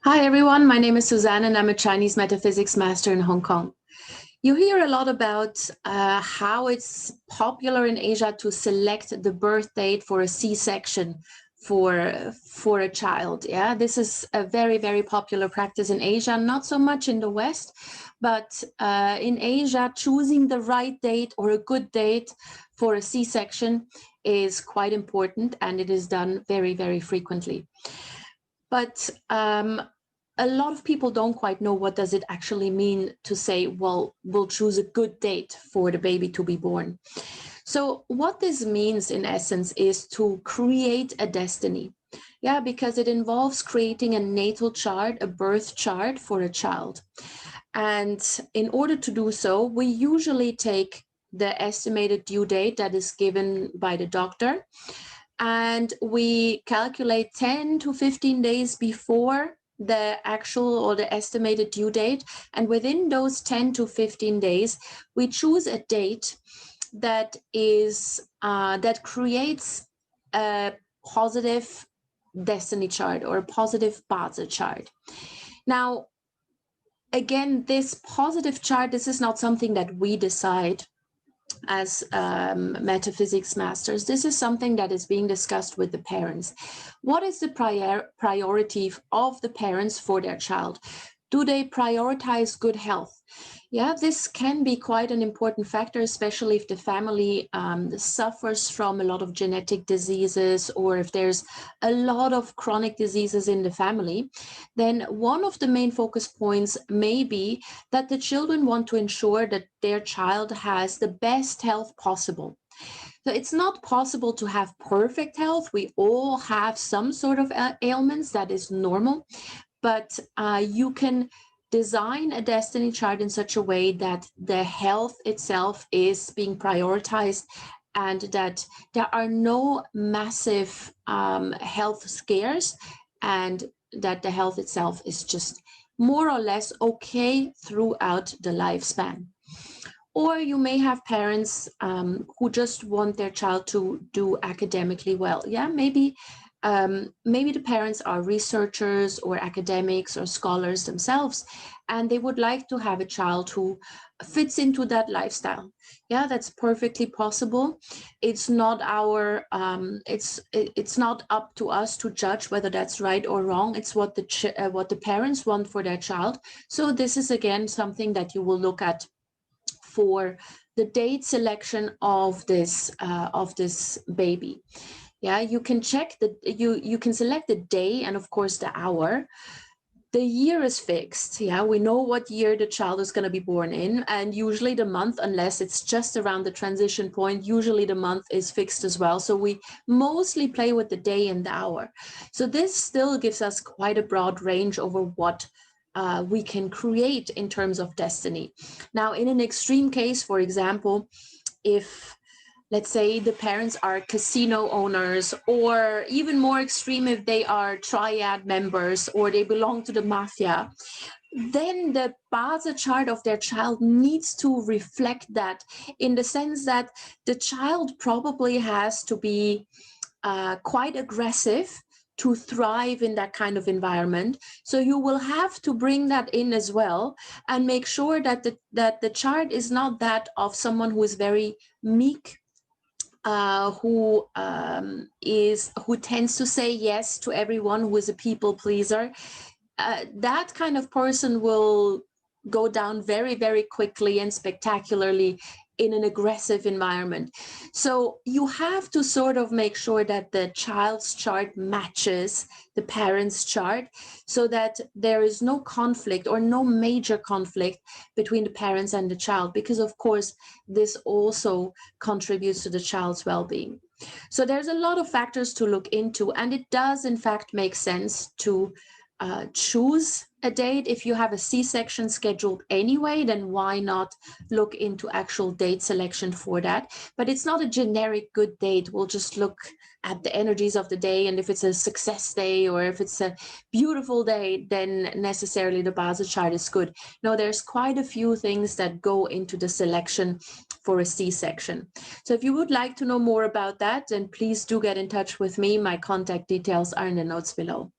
Hi everyone, my name is Suzanne and I'm a Chinese metaphysics master in Hong Kong. You hear a lot about how it's popular in Asia to select the birth date for a C-section for a child. Yeah, this is a very, very popular practice in Asia, not so much in the West, but in Asia, choosing the right date or a good date for a C-section is quite important, and it is done very, very frequently. But a lot of people don't quite know what does it actually mean to say, well, we'll choose a good date for the baby to be born. So what this means in essence is to create a destiny. Yeah, because it involves creating a natal chart, a birth chart for a child. And in order to do so, we usually take the estimated due date that is given by the doctor, and we calculate 10 to 15 days before the actual or the estimated due date. And within those 10 to 15 days, we choose a date that is that creates a positive destiny chart or a positive Bazi chart. Now, again, this positive chart, this is not something that we decide as metaphysics masters. This is something that is being discussed with the parents. What is the priority of the parents for their child? Do they prioritize good health? Yeah, this can be quite an important factor, especially if the family suffers from a lot of genetic diseases, or if there's a lot of chronic diseases in the family. Then one of the main focus points may be that the children want to ensure that their child has the best health possible. So it's not possible to have perfect health. We all have some sort of ailments. That is normal. But you can design a destiny chart in such a way that the health itself is being prioritized, and that there are no massive health scares, and that the health itself is just more or less okay throughout the lifespan. Or you may have parents who just want their child to do academically well. Yeah, maybe the parents are researchers or academics or scholars themselves, and they would like to have a child who fits into that lifestyle. Yeah, that's perfectly possible. It's not our it's not up to us to judge whether that's right or wrong. It's what the parents want for their child. So this is again something that you will look at for the date selection of this baby. Yeah, you can check you can select the day and of course the hour. The year is fixed. Yeah, we know what year the child is going to be born in, and usually the month, unless it's just around the transition point, usually the month is fixed as well. So we mostly play with the day and the hour. So this still gives us quite a broad range over what we can create in terms of destiny. Now, in an extreme case, for example, if let's say the parents are casino owners, or even more extreme, if they are triad members or they belong to the mafia, then the Bazi chart of their child needs to reflect that, in the sense that the child probably has to be quite aggressive to thrive in that kind of environment. So you will have to bring that in as well, and make sure that the chart is not that of someone who is very meek, who tends to say yes to everyone, who is a people pleaser. That kind of person will go down very, very quickly and spectacularly in an aggressive environment. So you have to sort of make sure that the child's chart matches the parent's chart, so that there is no conflict or no major conflict between the parents and the child, because of course this also contributes to the child's well-being. So there's a lot of factors to look into, and it does in fact make sense to choose a date. If you have a C-section scheduled anyway, then why not look into actual date selection for that? But it's not a generic good date. We'll just look at the energies of the day, and if it's a success day or if it's a beautiful day, then necessarily the Bazi chart is good. No, there's quite a few things that go into the selection for a C-section. So if you would like to know more about that, then please do get in touch with me. My contact details are in the notes below.